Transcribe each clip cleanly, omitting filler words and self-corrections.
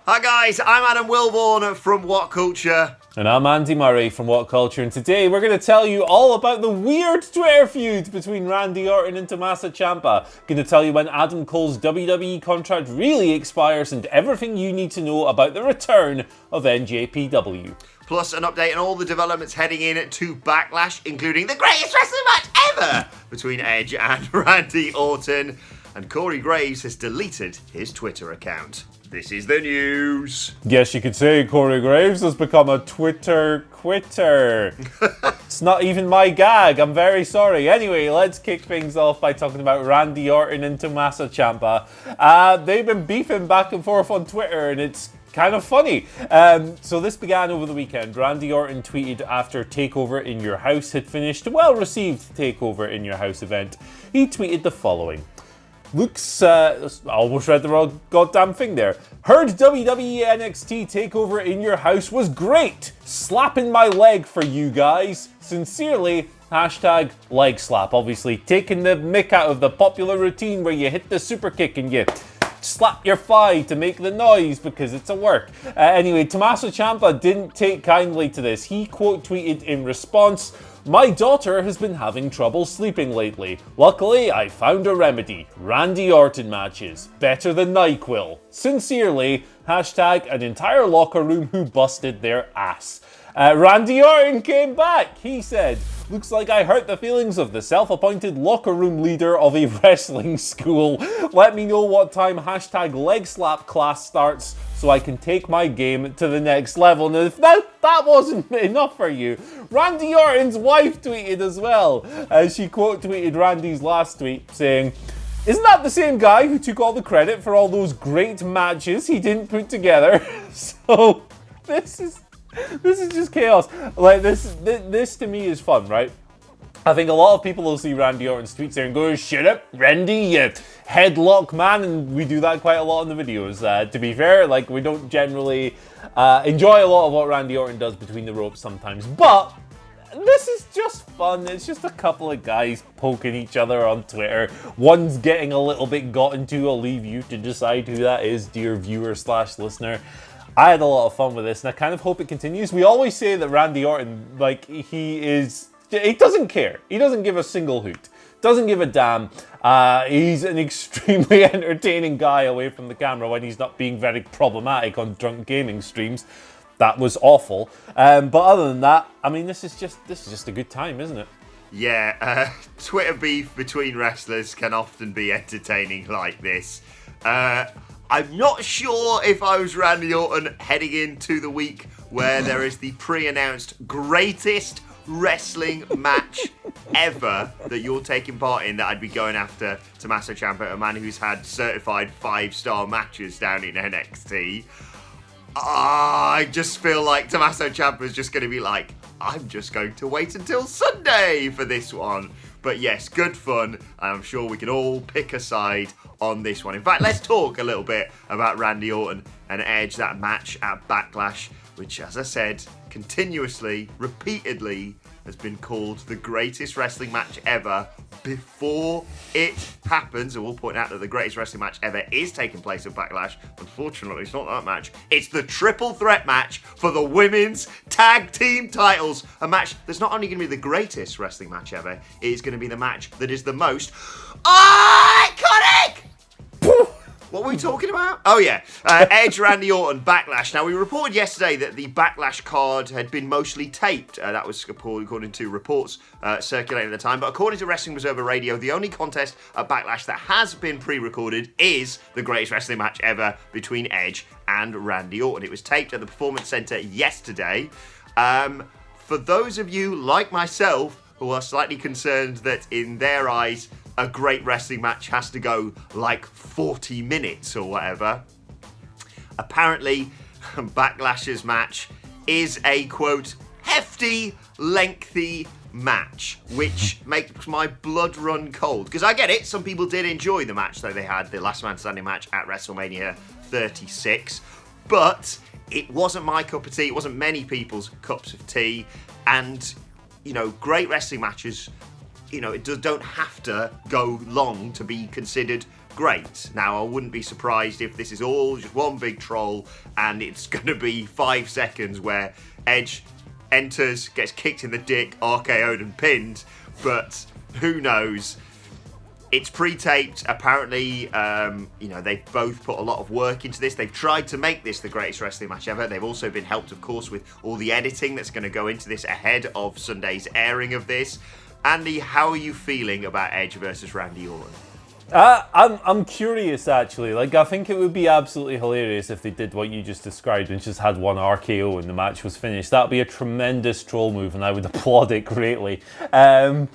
Hi guys, I'm Adam Wilborn from WhatCulture. And I'm Andy Murray from WhatCulture, and today we're going to tell you all about the weird Twitter feud between Randy Orton and Tommaso Ciampa. Going to tell you when Adam Cole's WWE contract really expires and everything you need to know about the return of NJPW. Plus an update on all the developments heading in to Backlash, including the greatest wrestling match ever between Edge and Randy Orton. And Corey Graves has deleted his Twitter account. This is the news. Yes, you could say Corey Graves has become a Twitter quitter. It's not even my gag, I'm very sorry. Anyway, let's kick things off by talking about Randy Orton and Tommaso Ciampa. They've been beefing back and forth on Twitter, and it's kind of funny. So this began over the weekend. Randy Orton tweeted after TakeOver in Your House had finished a well-received TakeOver in Your House event. He tweeted the following. Looks, I almost read the wrong goddamn thing there. Heard WWE NXT TakeOver in Your House was great. Slapping my leg for you guys. Sincerely, hashtag leg slap. Obviously, taking the mick out of the popular routine where you hit the super kick and you slap your thigh to make the noise because it's a work. Anyway, Tommaso Ciampa didn't take kindly to this. He quote tweeted in response, "My daughter has been having trouble sleeping lately. Luckily, I found a remedy. Randy Orton matches. Better than NyQuil. Sincerely, hashtag an entire locker room who busted their ass." Randy Orton came back. He said, "Looks like I hurt the feelings of the self-appointed locker room leader of a wrestling school. Let me know what time hashtag leg slap class starts so I can take my game to the next level." Now, if that wasn't enough for you, Randy Orton's wife tweeted as well. She quote tweeted Randy's last tweet saying, "Isn't that the same guy who took all the credit for all those great matches he didn't put together?" So this is just chaos. Like this to me is fun, right? I think a lot of people will see Randy Orton's tweets there and go, "Shut up, Randy, you headlock man," and we do that quite a lot in the videos. To be fair, like we don't generally enjoy a lot of what Randy Orton does between the ropes sometimes, but this is just fun. It's just a couple of guys poking each other on Twitter. One's getting a little bit got into. I'll leave you to decide who that is, dear viewer/listener. I had a lot of fun with this, and I kind of hope it continues. We always say that Randy Orton, like, he doesn't care. He doesn't give a single hoot. Doesn't give a damn. He's an extremely entertaining guy away from the camera when he's not being very problematic on drunk gaming streams. That was awful. But other than that, I mean, this is just a good time, isn't it? Yeah, Twitter beef between wrestlers can often be entertaining like this. I'm not sure if I was Randy Orton heading into the week where there is the pre-announced greatest wrestling match ever that you're taking part in, that I'd be going after Tommaso Ciampa, a man who's had certified 5-star matches down in NXT. I just feel like Tommaso Ciampa is just going to be like, I'm just going to wait until Sunday for this one. But yes, good fun, and I'm sure we can all pick a side on this one. In fact, let's talk a little bit about Randy Orton and Edge, that match at Backlash, which, as I said, continuously, repeatedly, has been called the greatest wrestling match ever. Before it happens, and we'll point out that the greatest wrestling match ever is taking place at Backlash. Unfortunately, it's not that match. It's the triple threat match for the women's tag team titles. A match that's not only going to be the greatest wrestling match ever, it is going to be the match that is the most iconic! What were we talking about? Oh yeah, Edge, Randy Orton, Backlash. Now we reported yesterday that the Backlash card had been mostly taped. That was according to reports circulating at the time. But according to Wrestling Observer Radio, the only contest at Backlash that has been pre-recorded is the greatest wrestling match ever between Edge and Randy Orton. It was taped at the Performance Center yesterday. For those of you like myself who are slightly concerned that in their eyes a great wrestling match has to go like 40 minutes or whatever, apparently Backlash's match is a, quote, hefty, lengthy match, which makes my blood run cold. Because I get it, some people did enjoy the match that they had, the last man standing match at WrestleMania 36, but it wasn't my cup of tea, it wasn't many people's cups of tea, and, you know, great wrestling matches, you know, it don't have to go long to be considered great. Now, I wouldn't be surprised if this is all just one big troll and it's going to be 5 seconds where Edge enters, gets kicked in the dick, RKO'd and pinned, but who knows? It's pre-taped. Apparently, they've both put a lot of work into this. They've tried to make this the greatest wrestling match ever. They've also been helped, of course, with all the editing that's going to go into this ahead of Sunday's airing of this. Andy, how are you feeling about Edge versus Randy Orton? I'm curious, actually. Like, I think it would be absolutely hilarious if they did what you just described and just had one RKO and the match was finished. That'd be a tremendous troll move, and I would applaud it greatly. They've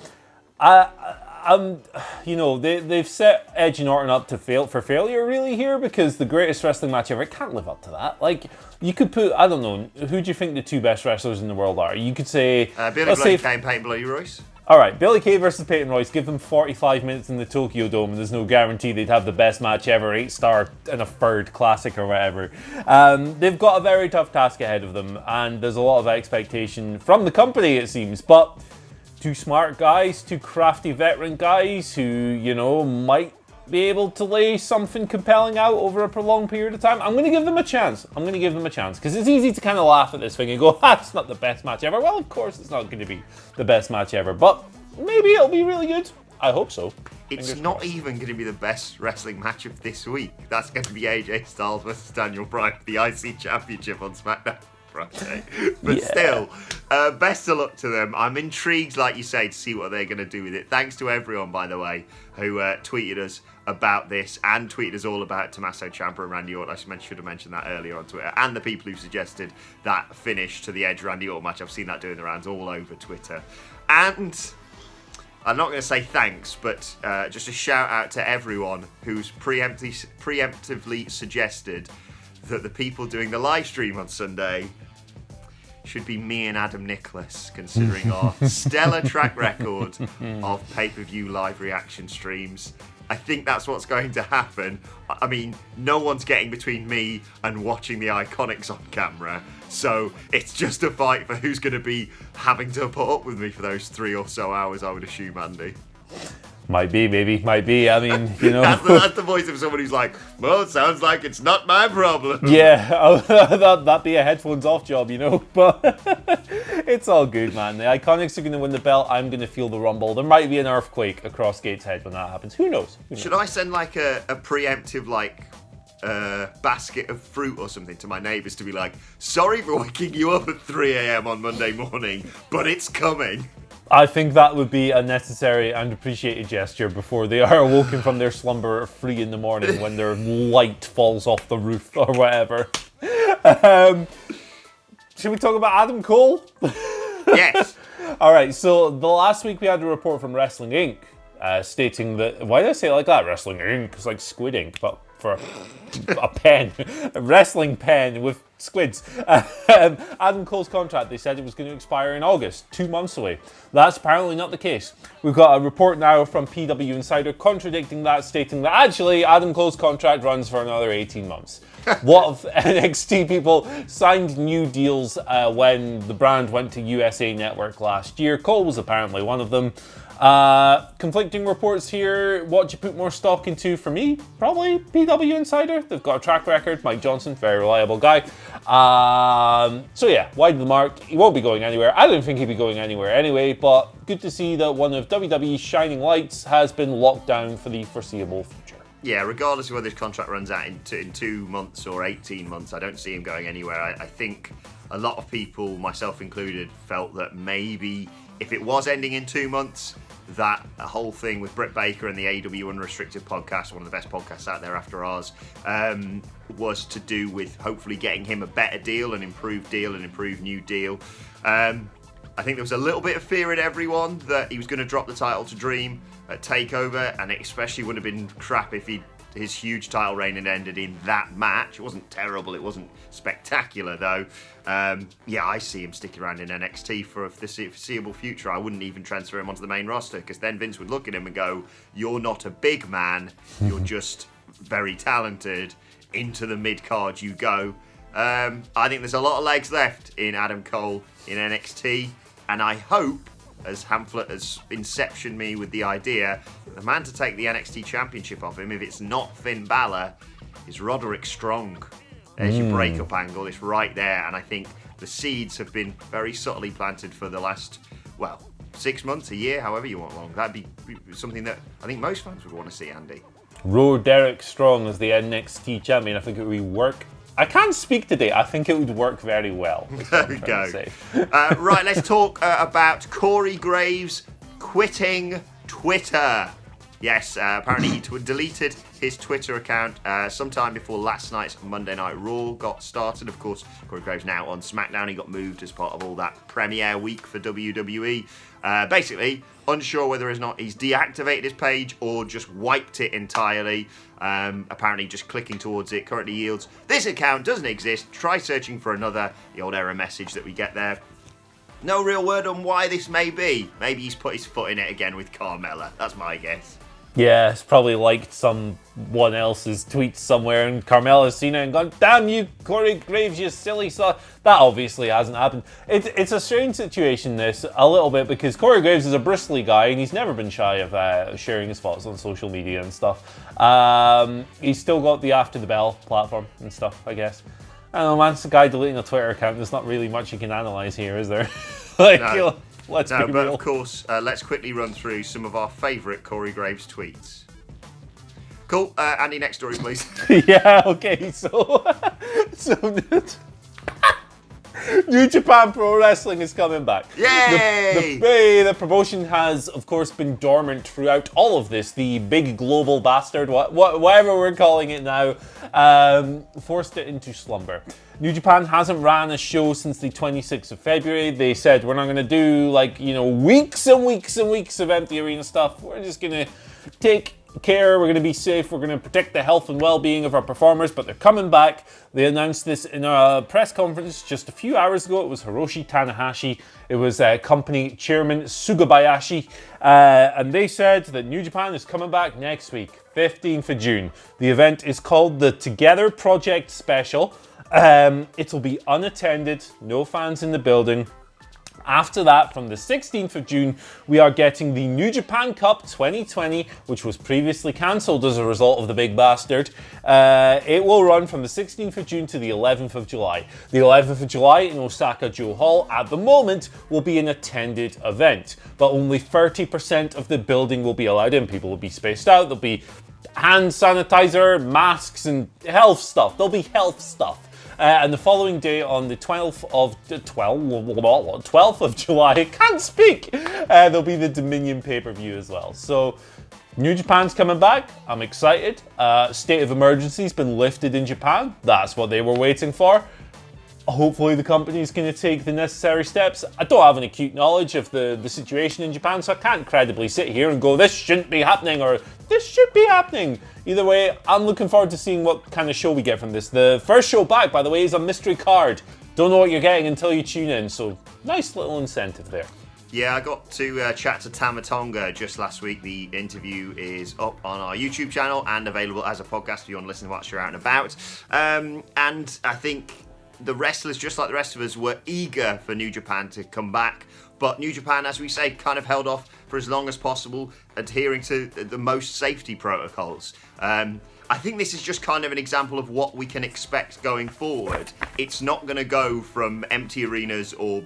set Edge and Orton up for failure, really, here, because the greatest wrestling match ever can't live up to that. Like, you could put, I don't know, who do you think the two best wrestlers in the world are? You could say... Billy Bloody Kay and Peyton Bloody Royce. All right, Billy Kay versus Peyton Royce, give them 45 minutes in the Tokyo Dome, and there's no guarantee they'd have the best match ever, 8-star and a third classic or whatever. They've got a very tough task ahead of them, and there's a lot of expectation from the company, it seems. But two smart guys, two crafty veteran guys who, might be able to lay something compelling out over a prolonged period of time. I'm going to give them a chance. Because it's easy to kind of laugh at this thing and go, it's not the best match ever. Well, of course it's not going to be the best match ever, but maybe it'll be really good. I hope so. It's not even going to be the best wrestling match of this week. That's going to be AJ Styles versus Daniel Bryan for the IC Championship on SmackDown Friday. But still, best of luck to them. I'm intrigued, like you say, to see what they're going to do with it. Thanks to everyone, by the way, who tweeted us about this and tweeted us all about Tommaso Ciampa and Randy Orton. I should have mentioned that earlier on Twitter. And the people who suggested that finish to the Edge Randy Orton match. I've seen that doing the rounds all over Twitter. And I'm not going to say thanks, but just a shout out to everyone who's preemptively suggested that the people doing the live stream on Sunday should be me and Adam Nicholas, considering our stellar track record of pay-per-view live reaction streams. I think that's what's going to happen. I mean, no one's getting between me and watching the Iconics on camera, so it's just a fight for who's going to be having to put up with me for those 3 or so hours, I would assume, Andy. Might be. I mean, that's the voice of someone who's like, well, it sounds like it's not my problem. Yeah, that'd be a headphones off job, but it's all good, man. The Iconics are going to win the belt. I'm going to feel the rumble. There might be an earthquake across Gateshead when that happens. Who knows? Should I send like a preemptive basket of fruit or something to my neighbours to be like, sorry for waking you up at 3 a.m. on Monday morning, but it's coming? I think that would be a necessary and appreciated gesture before they are awoken from their slumber at 3 in the morning when their light falls off the roof or whatever. Should we talk about Adam Cole? Yes. All right, so the last week we had a report from Wrestling Inc. Stating that, why did I say it like that? Wrestling Inc. It's like Squid Ink, but for a pen, a wrestling pen with squids. Adam Cole's contract, they said it was going to expire in August, 2 months away. That's apparently not the case. We've got a report now from PW Insider contradicting that, stating that actually Adam Cole's contract runs for another 18 months. What if NXT people signed new deals when the brand went to USA Network last year? Cole was apparently one of them. Conflicting reports here. What do you put more stock into? For me, probably PW Insider. They've got a track record. Mike Johnson, very reliable guy. So yeah, wide of the mark. He won't be going anywhere. I don't think he'd be going anywhere anyway, but good to see that one of WWE's shining lights has been locked down for the foreseeable future. Yeah, regardless of whether his contract runs out in 2 months or 18 months, I don't see him going anywhere. I think a lot of people, myself included, felt that maybe if it was ending in 2 months, that whole thing with Britt Baker and the AEW Unrestricted podcast, one of the best podcasts out there after ours, was to do with hopefully getting him a better deal, an improved new deal. I think there was a little bit of fear in everyone that he was going to drop the title to Dream at TakeOver, and it especially would have been crap if his huge title reign had ended in that match. It wasn't terrible, it wasn't spectacular though. Yeah, I see him sticking around in NXT for the foreseeable future. I wouldn't even transfer him onto the main roster, because then Vince would look at him and go, you're not a big man, you're just very talented. Into the mid-card you go. I think there's a lot of legs left in Adam Cole in NXT, and I hope as Hamflet has inceptioned me with the idea, the man to take the NXT Championship off him, if it's not Finn Balor, is Roderick Strong. There's your breakup angle. It's right there, and I think the seeds have been very subtly planted for the last, 6 months, a year, however you want long. That'd be something that I think most fans would want to see, Andy. Roderick Strong as the NXT champion. I think it would work. I can't speak today. I think it would work very well. There we go. Right, let's talk about Corey Graves quitting Twitter. Yes, apparently he deleted his Twitter account sometime before last night's Monday Night Raw got started. Of course, Corey Graves now on SmackDown. He got moved as part of all that premiere week for WWE. Basically, unsure whether or not he's deactivated his page or just wiped it entirely. Apparently just clicking towards it currently yields, this account doesn't exist, try searching for another, the old error message that we get there. No real word on why this may be. Maybe he's put his foot in it again with Carmella. That's my guess. Yeah, it's probably liked someone else's tweets somewhere, and Carmella's seen it and gone, damn you, Corey Graves, you silly son. That obviously hasn't happened. It's a strange situation, this, a little bit, because Corey Graves is a bristly guy, and he's never been shy of sharing his thoughts on social media and stuff. He's still got the After the Bell platform and stuff, I guess. I don't know, man, it's a guy deleting a Twitter account. There's not really much you can analyse here, is there? No. Let's no, be but real. of course, let's quickly run through some of our favourite Corey Graves tweets. Cool. Andy, next story, please. Yeah, okay, so New Japan Pro Wrestling is coming back. Yay! The promotion has, of course, been dormant throughout all of this. The big global bastard, whatever we're calling it now, forced it into slumber. New Japan hasn't ran a show since the 26th of February. They said, we're not going to do, weeks and weeks and weeks of empty arena stuff. We're just going to take care, we're going to be safe, we're going to protect the health and well-being of our performers, but they're coming back. They announced this in a press conference just a few hours ago. It was Hiroshi Tanahashi, it was company chairman Sugabayashi, and they said that New Japan is coming back next week, 15th of June. The event is called the Together Project Special. It'll be unattended, no fans in the building. After that, from the 16th of June, we are getting the New Japan Cup 2020, which was previously cancelled as a result of the big bastard. It will run from the 16th of June to the 11th of July. The 11th of July in Osaka Joe Hall, at the moment, will be an attended event, but only 30% of the building will be allowed in. People will be spaced out, there'll be hand sanitizer, masks, and health stuff. There'll be health stuff. And the following day, on the 12th of July, I can't speak, there'll be the Dominion pay-per-view as well. So, New Japan's coming back. I'm excited. State of emergency's been lifted in Japan. That's what they were waiting for. Hopefully the company's going to take the necessary steps. I don't have an acute knowledge of the situation in Japan, so I can't credibly sit here and go, this shouldn't be happening, or this should be happening. Either way, I'm looking forward to seeing what kind of show we get from this. The first show back, by the way, is a mystery card. Don't know what you're getting until you tune in, so nice little incentive there. Yeah, I got to chat to Tama Tonga just last week. The interview is up on our YouTube channel and available as a podcast if you want to listen to what you're out and about. And I think the wrestlers, just like the rest of us, were eager for New Japan to come back. But New Japan, as we say, kind of held off for as long as possible, adhering to the most safety protocols. I think this is just kind of an example of what we can expect going forward. It's not going to go from empty arenas or,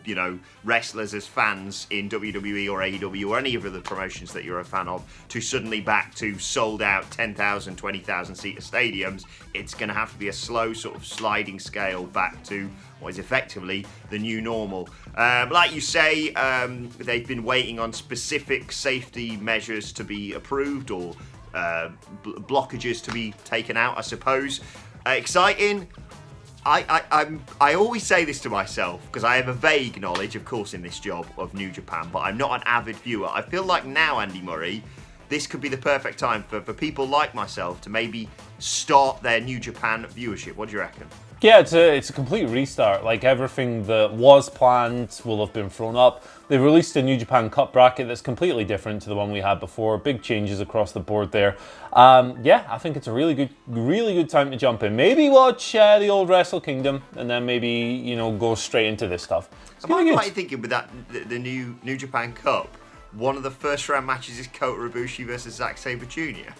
wrestlers as fans in WWE or AEW or any of the promotions that you're a fan of to suddenly back to sold out 10,000, 20,000 seater stadiums. It's going to have to be a slow sort of sliding scale back to what is effectively the new normal. Like you say, they've been waiting on specific safety measures to be approved or blockages to be taken out, I suppose. Exciting. I always say this to myself because I have a vague knowledge, of course, in this job of New Japan, but I'm not an avid viewer. I feel like now, Andy Murray, this could be the perfect time for people like myself to maybe start their New Japan viewership. What do you reckon? Yeah, it's a complete restart. Like, everything that was planned will have been thrown up. They've released a New Japan Cup bracket that's completely different to the one we had before. Big changes across the board there. Yeah, I think it's a really good time to jump in. Maybe watch the old Wrestle Kingdom, and then maybe go straight into this stuff. Am I right thinking with that the New Japan Cup, one of the first round matches is Kota Ibushi versus Zack Sabre Jr.?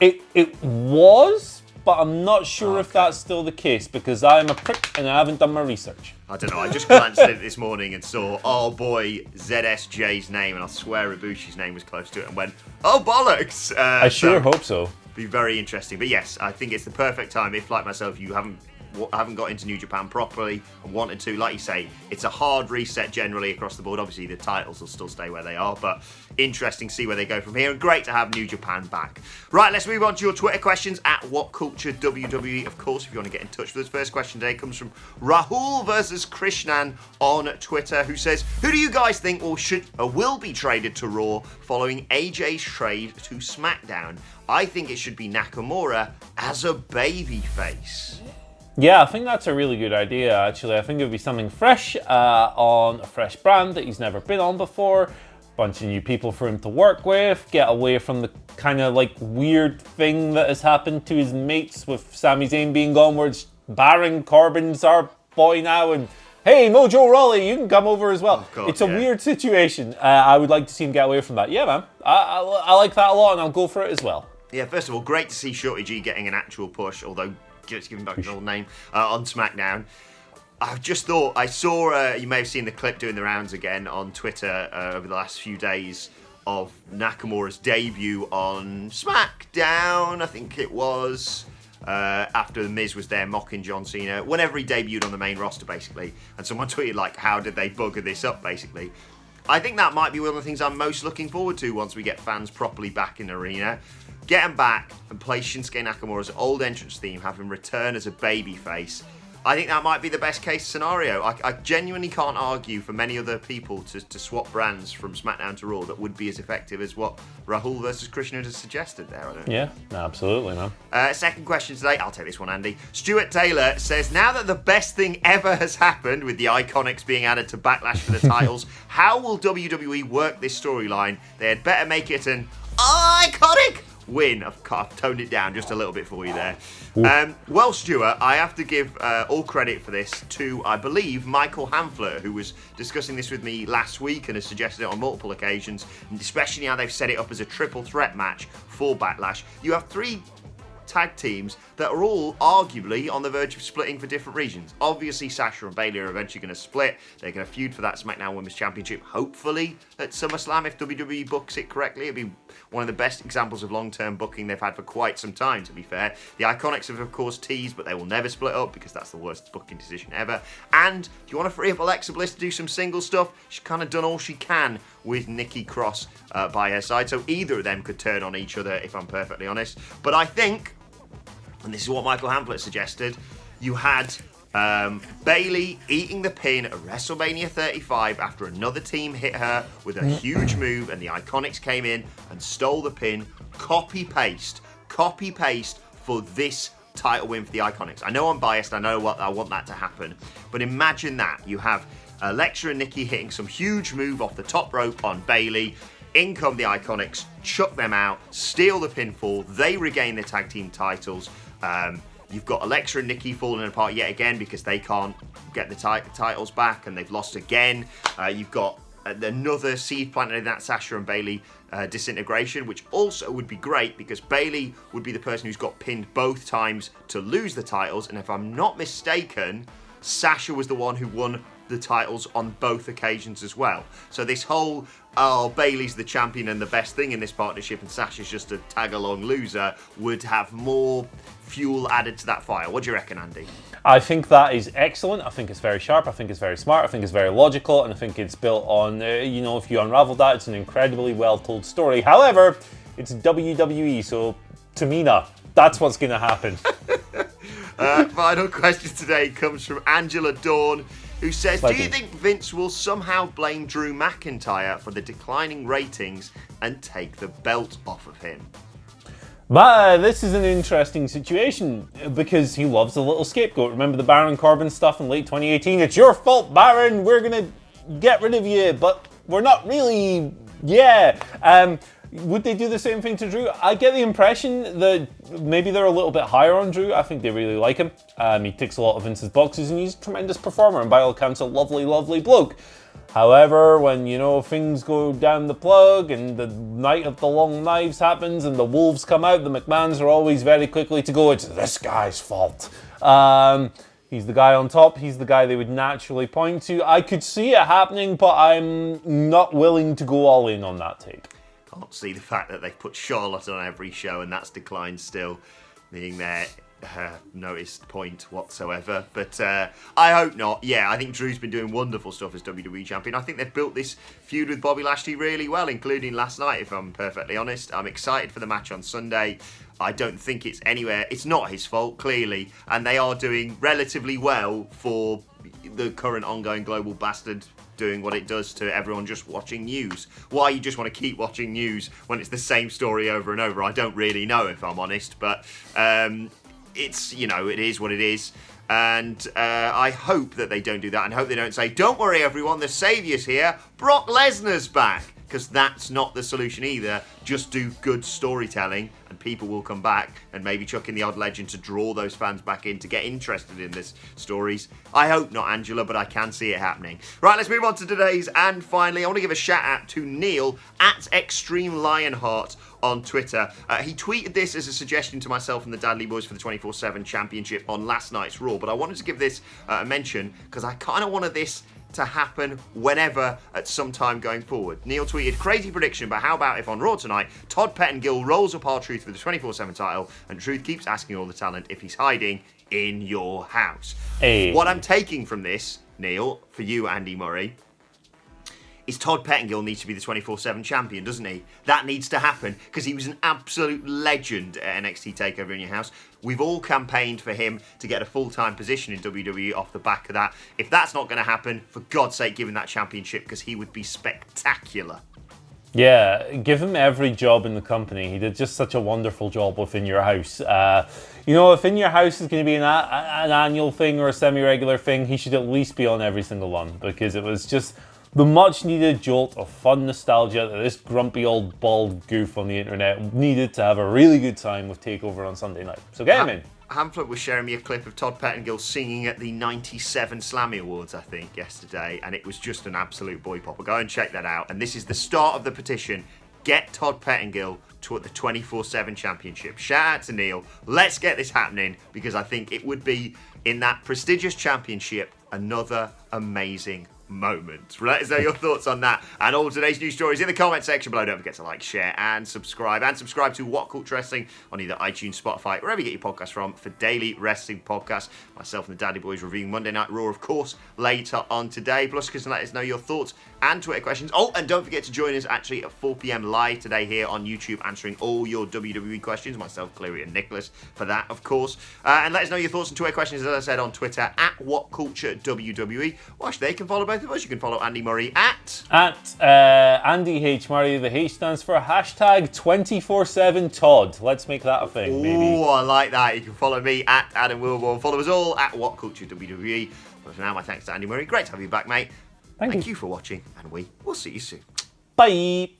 It was, but I'm not sure if that's still the case because I'm a prick and I haven't done my research. I don't know, I just glanced at it this morning and saw, oh boy, ZSJ's name, and I swear Ibushi's name was close to it, and went, oh bollocks! I sure hope so. Be very interesting. But yes, I think it's the perfect time if, like myself, you haven't got into New Japan properly and wanted to, like you say, it's a hard reset generally across the board. Obviously, the titles will still stay where they are, but interesting to see where they go from here, and great to have New Japan back. Right, let's move on to your Twitter questions at WhatCulture WWE. Of course, if you want to get in touch with us, first question today comes from Rahul versus Krishnan on Twitter, who says, who do you guys think will be traded to Raw following AJ's trade to SmackDown? I think it should be Nakamura as a babyface. Yeah, I think that's a really good idea, actually. I think it would be something fresh on a fresh brand that he's never been on before. Bunch of new people for him to work with, get away from the kind of like weird thing that has happened to his mates with Sami Zayn being gone, where it's Baron Corbin's our boy now, and hey, Mojo Rawley, you can come over as well. Oh, God, it's a weird situation. I would like to see him get away from that. Yeah, man. I like that a lot, and I'll go for it as well. Yeah, first of all, great to see Shorty G getting an actual push, although just give him back his old name, on SmackDown. I've just thought, I saw, you may have seen the clip doing the rounds again on Twitter over the last few days of Nakamura's debut on SmackDown, I think it was, after The Miz was there mocking John Cena, whenever he debuted on the main roster, basically. And someone tweeted, like, how did they bugger this up, basically. I think that might be one of the things I'm most looking forward to once we get fans properly back in the arena. Get him back and play Shinsuke Nakamura's old entrance theme, have him return as a babyface. I think that might be the best case scenario. I genuinely can't argue for many other people to swap brands from SmackDown to Raw that would be as effective as what Rahul versus Krishna has suggested there. Yeah, absolutely, man. Second question today, I'll take this one, Andy. Stuart Taylor says, now that the best thing ever has happened with the Iconics being added to Backlash for the titles, how will WWE work this storyline? They had better make it an iconic win. I've toned it down just a little bit for you there. Well, Stuart, I have to give all credit for this to, I believe, Michael Hamfler, who was discussing this with me last week and has suggested it on multiple occasions, and especially now they've set it up as a triple threat match for Backlash. You have three tag teams that are all arguably on the verge of splitting for different regions. Obviously, Sasha and Bayley are eventually going to split. They're going to feud for that SmackDown Women's Championship, hopefully, at SummerSlam, if WWE books it correctly. It'd be one of the best examples of long-term booking they've had for quite some time, to be fair. The Iconics have, of course, teased, but they will never split up because that's the worst booking decision ever. And if you want to free up Alexa Bliss to do some single stuff, she's kind of done all she can with Nikki Cross by her side. So either of them could turn on each other, if I'm perfectly honest. But I think, and this is what Michael Hamflet suggested, you had Bayley eating the pin at WrestleMania 35 after another team hit her with a huge move, and the Iconics came in and stole the pin. Copy-paste for this title win for the Iconics. I know I'm biased, I know what I want that to happen, but imagine that. You have Alexa and Nikki hitting some huge move off the top rope on Bayley. In come the Iconics, chuck them out, steal the pinfall, they regain their tag team titles. You've got Alexa and Nikki falling apart yet again because they can't get the titles back and they've lost again. You've got another seed planted in that Sasha and Bayley disintegration, which also would be great because Bayley would be the person who's got pinned both times to lose the titles. And if I'm not mistaken, Sasha was the one who won the titles on both occasions as well. So this whole, Bayley's the champion and the best thing in this partnership and Sasha's just a tag-along loser would have more fuel added to that fire. What do you reckon, Andy? I think that is excellent. I think it's very sharp. I think it's very smart. I think it's very logical. And I think it's built on, if you unravel that, it's an incredibly well-told story. However, it's WWE, so Tamina, that's what's going to happen. Final question today comes from Angela Dawn, who says, do you think Vince will somehow blame Drew McIntyre for the declining ratings and take the belt off of him? But this is an interesting situation because he loves a little scapegoat. Remember the Baron Corbin stuff in late 2018? It's your fault, Baron. We're going to get rid of you, but we're not really. Yeah. Would they do the same thing to Drew? I get the impression that maybe they're a little bit higher on Drew. I think they really like him. He ticks a lot of Vince's boxes and he's a tremendous performer and by all accounts a lovely, lovely bloke. However, when, things go down the plug and the night of the long knives happens and the wolves come out, the McMahons are always very quickly to go, it's this guy's fault. He's the guy on top. He's the guy they would naturally point to. I could see it happening, but I'm not willing to go all in on that take. Can't see the fact that they've put Charlotte on every show and that's declined still being their noticed point whatsoever. But I hope not. Yeah, I think Drew's been doing wonderful stuff as WWE Champion. I think they've built this feud with Bobby Lashley really well, including last night, if I'm perfectly honest. I'm excited for the match on Sunday. I don't think it's not his fault, clearly, and they are doing relatively well for the current ongoing global bastard doing what it does to everyone just watching news. Why you just want to keep watching news when it's the same story over and over, I don't really know, if I'm honest, but it's, it is what it is. And I hope that they don't do that and hope they don't say, don't worry everyone, the saviour's here, Brock Lesnar's back. Because that's not the solution either. Just do good storytelling and people will come back and maybe chuck in the odd legend to draw those fans back in to get interested in this stories. I hope not, Angela, but I can see it happening. Right, let's move on to today's. And finally, I want to give a shout out to Neil at Extreme Lionheart on Twitter. He tweeted this as a suggestion to myself and the Dudley Boys for the 24/7 Championship on last night's Raw. But I wanted to give this a mention because I kind of wanted this to happen whenever at some time going forward. Neil tweeted, crazy prediction, but how about if on Raw tonight, Todd Pettengill rolls up R-Truth for the 24/7 title and Truth keeps asking all the talent if he's hiding in your house. Hey. What I'm taking from this, Neil, for you, Andy Murray, is Todd Pettengill needs to be the 24/7 champion, doesn't he? That needs to happen because he was an absolute legend at NXT TakeOver in Your House. We've all campaigned for him to get a full-time position in WWE off the back of that. If that's not going to happen, for God's sake, give him that championship because he would be spectacular. Yeah, give him every job in the company. He did just such a wonderful job within Your House. If In Your House is going to be an annual thing or a semi-regular thing, he should at least be on every single one because it was just the much-needed jolt of fun nostalgia that this grumpy old bald goof on the internet needed to have a really good time with TakeOver on Sunday night. So get him in. Hamflet was sharing me a clip of Todd Pettengill singing at the 97 Slammy Awards, I think, yesterday, and it was just an absolute boy popper. Go and check that out. And this is the start of the petition. Get Todd Pettengill to the 24/7 Championship. Shout out to Neil. Let's get this happening because I think it would be, in that prestigious championship, another amazing moment. Let us know your thoughts on that and all today's news stories in the comment section below. Don't forget to like, share and subscribe. And subscribe to WhatCulture Wrestling on either iTunes, Spotify, wherever you get your podcasts from for daily wrestling podcasts. Myself and the Daddy Boys reviewing Monday Night Raw, of course, later on today. Plus, you can let us know your thoughts and Twitter questions. Oh, and don't forget to join us actually at 4 p.m. live today here on YouTube, answering all your WWE questions. Myself, Cleary, and Nicholas for that, of course. And let us know your thoughts and Twitter questions, as I said, on Twitter at WhatCultureWWE. Watch, they can follow both of us. You can follow Andy Murray at Andy H. Murray. The H stands for hashtag 24/7 Todd. Let's make that a thing, maybe. Oh, I like that. You can follow me at Adam Wilborn. Follow us all at WhatCultureWWE. But for now, my thanks to Andy Murray. Great to have you back, mate. Thank you for watching, and we will see you soon. Bye.